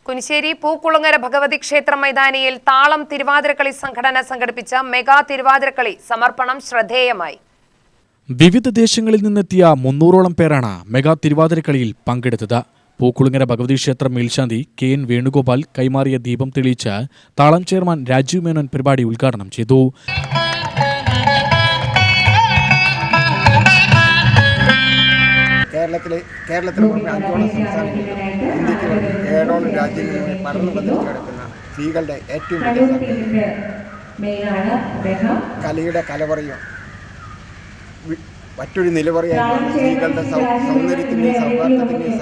കുനിശ്ശേരി പൂക്കുളങ്ങര ഭഗവതി ക്ഷേത്ര മൈതാനിയിൽ താളം തിരുവാതിരക്കളി സംഘടന സംഘടിപ്പിച്ച മെഗാ തിരുവാതിരക്കളി സമർപ്പണം ശ്രദ്ധേയമായി. വിവിധ ദേശങ്ങളിൽ നിന്നെത്തിയ 300ഓളം പേരാണ് മെഗാ തിരുവാതിരക്കളിയിൽ പങ്കെടുത്തത്. പൂക്കുളങ്ങര ഭഗവതി ക്ഷേത്ര മേൽശാന്തി KN വേണുഗോപാൽ കൈമാറിയ ദീപം തെളിയിച്ച് താളം ചെയർമാൻ രാജീവ് മേനോൻ പരിപാടി ഉദ്ഘാടനം ചെയ്തു. കേരളത്തിൽ പുറമെ 5ഓളം സംസ്ഥാനങ്ങളിലും ഇന്ത്യക്ക് പുറമെ 7ഓളം രാജ്യങ്ങളുമായി പടർന്നു പന്തലിച്ച് കിടക്കുന്ന സ്ത്രീകളുടെ ഏറ്റവും വലിയ കലയുടെ കലവറയും മറ്റൊരു നിലവറയായി സ്ത്രീകളുടെ സൗന്ദര്യത്തിൻ്റെയും സൗഹാർദ്ദത്തിൻ്റെയും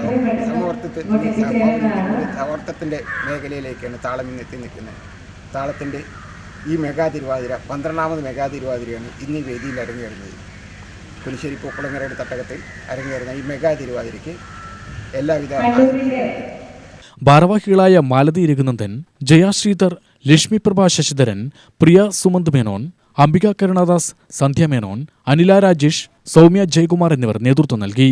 സൗഹാർദ്ദത്തിൻ്റെ മേഖലയിലേക്കാണ് താളം ഇന്ന് എത്തി നിൽക്കുന്നത്. താളത്തിൻ്റെ ഈ മെഗാ തിരുവാതിര 12ാമത് മെഗാ തിരുവാതിരയാണ് ഇന്ന് ഈ വേദിയിൽ അരങ്ങേറുന്നത്. കുനിശ്ശേരി പൂക്കുളങ്ങരയുടെ തട്ടകത്തിൽ അരങ്ങേറുന്ന ഈ മെഗാ തിരുവാതിരയ്ക്ക് എല്ലാവിധ ഭാരവാഹികളായ മാലതി രഘുനന്ദൻ, ജയ ശ്രീധർ, ലക്ഷ്മി പ്രഭ ശശിധരൻ, പ്രിയ സുമന്ത് മേനോൻ, അംബിക കരുണാദാസ്, സന്ധ്യ മേനോൻ, അനില രാജേഷ്, സൗമ്യ ജയകുമാർ എന്നിവർ നേതൃത്വം നൽകി.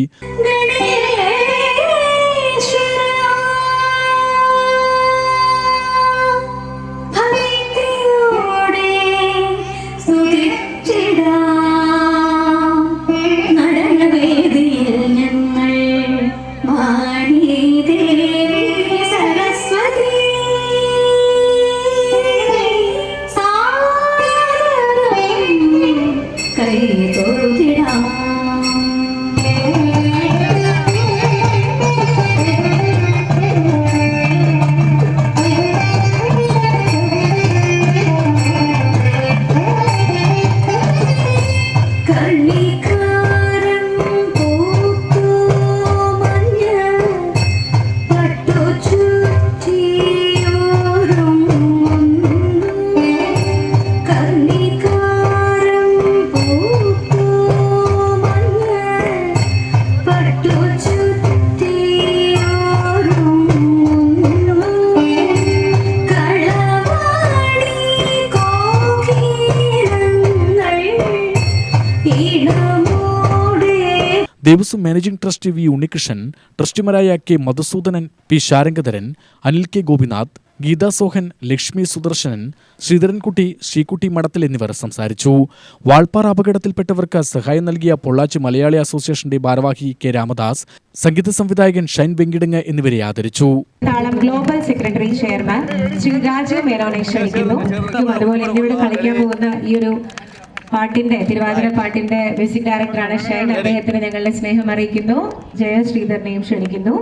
Devaswom managing trustee V Unnikrishnan, ട്രസ്റ്റിമാരായ K Madhusudanan, P Sarangadharan, Anil K Gopinath, Geetha Sohan, Lakshmi Sudarshanan, Sreedharankutty, Sreekutty Madathil എന്നിവർ സംസാരിച്ചു. വാൾപ്പാറ അപകടത്തിൽപ്പെട്ടവർക്ക് സഹായം നൽകിയ പൊള്ളാച്ചി മലയാളി അസോസിയേഷന്റെ ഭാരവാഹി K രാമദാസ്, സംഗീത സംവിധായകൻ ഷൈൻ വെങ്കിടങ്ങ് എന്നിവരെ ആദരിച്ചു. Thalam global secretary chairman Shri Rajeev മേനോനെ ക്ഷണിക്കുന്നു. അതുപോലെ ഇവിടെ കളിക്കാൻ പോകുന്ന ഈ ഒരു തിരുവാതിര പാട്ടിന്റെ മ്യൂസിക് ഡയറക്ടറാണ് ഷൈൻ. അദ്ദേഹത്തിന് ഞങ്ങളുടെ സ്നേഹം അറിയിക്കുന്നു. ജയ ശ്രീധരനെയും ക്ഷണിക്കുന്നു.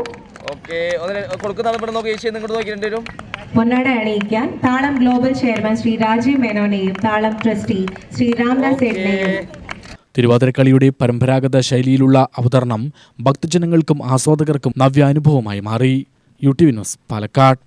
പൊന്നാട അണിയിക്കാൻ താളം ഗ്ലോബൽ ചെയർമാൻ ശ്രീ രാജീവ് മേനോനെയും താളം ട്രസ്റ്റി ശ്രീ രാംദാസ് സേഠിനെയും. തിരുവാതിരക്കളിയുടെ പരമ്പരാഗത ശൈലിയിലുള്ള അവതരണം ഭക്തജനങ്ങൾക്കും ആസ്വാദകർക്കും നവ്യാനുഭവമായി മാറി. UTV news, Palakkad.